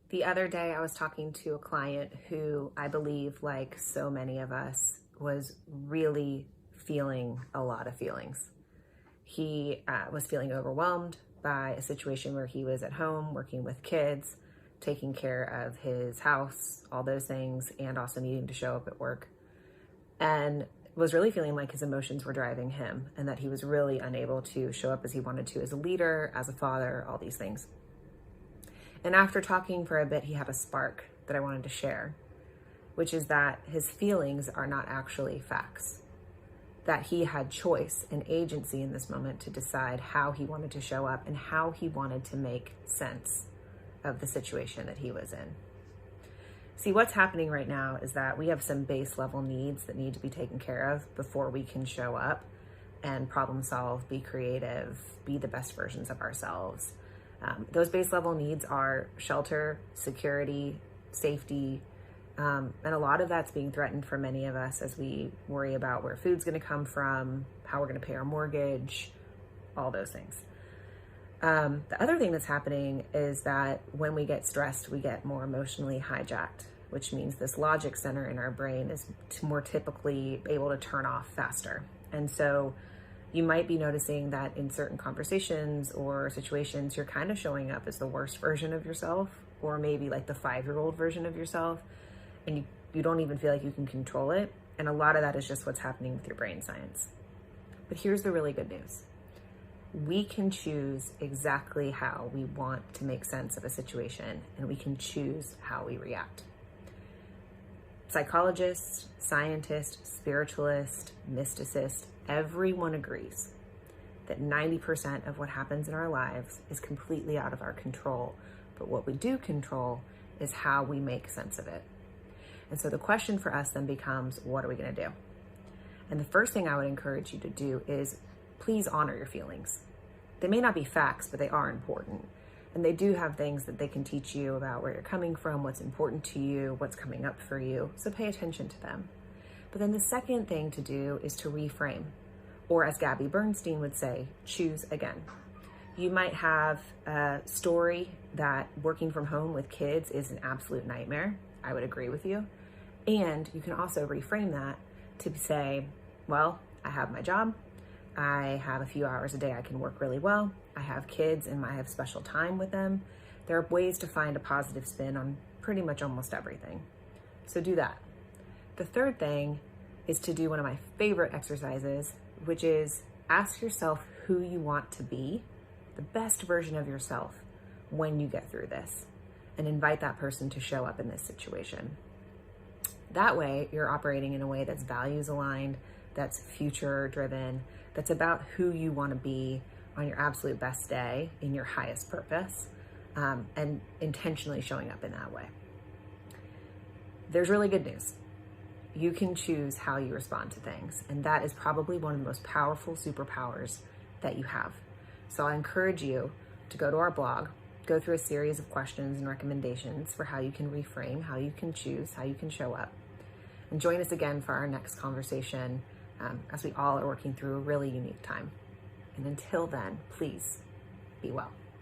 The other day, I was talking to a client who I believe, like so many of us, was really feeling a lot of feelings. He was feeling overwhelmed by a situation where he was at home working with kids, taking care of his house, all those things, and also needing to show up at work. And was really feeling like his emotions were driving him and that he was really unable to show up as he wanted to as a leader, as a father, all these things. And after talking for a bit, he had a spark that I wanted to share, which is that his feelings are not actually facts, that he had choice and agency in this moment to decide how he wanted to show up and how he wanted to make sense of the situation that he was in. See, what's happening right now is that we have some base level needs that need to be taken care of before we can show up and problem solve, be creative, be the best versions of ourselves. Those base level needs are shelter, security, safety, and a lot of that's being threatened for many of us as we worry about where food's going to come from, how we're going to pay our mortgage, all those things. The other thing that's happening is that when we get stressed, we get more emotionally hijacked, which means this logic center in our brain is more typically able to turn off faster. And so you might be noticing that in certain conversations or situations, you're kind of showing up as the worst version of yourself, or maybe like the 5-year-old version of yourself, and you don't even feel like you can control it. And a lot of that is just what's happening with your brain science. But here's the really good news. We can choose exactly how we want to make sense of a situation, and we can choose how we react. Psychologists, scientists, spiritualists, mysticists, everyone agrees that 90% of what happens in our lives is completely out of our control. But what we do control is how we make sense of it. And so the question for us then becomes, what are we going to do? And the first thing I would encourage you to do is please honor your feelings. They may not be facts, but they are important. And they do have things that they can teach you about where you're coming from, what's important to you, what's coming up for you. So pay attention to them. But then the second thing to do is to reframe, or as Gabby Bernstein would say, choose again. You might have a story that working from home with kids is an absolute nightmare. I would agree with you. And you can also reframe that to say, well, I have my job. I have a few hours a day I can work really well. I have kids and I have special time with them. There are ways to find a positive spin on pretty much almost everything. So do that. The third thing is to do one of my favorite exercises, which is ask yourself who you want to be, the best version of yourself when you get through this, and invite that person to show up in this situation. That way, you're operating in a way that's values aligned, that's future driven, that's about who you want to be on your absolute best day in your highest purpose, and intentionally showing up in that way. There's really good news. You can choose how you respond to things, and that is probably one of the most powerful superpowers that you have. So I encourage you to go to our blog, go through a series of questions and recommendations for how you can reframe, how you can choose, how you can show up. And join us again for our next conversation as we all are working through a really unique time. And until then, please be well.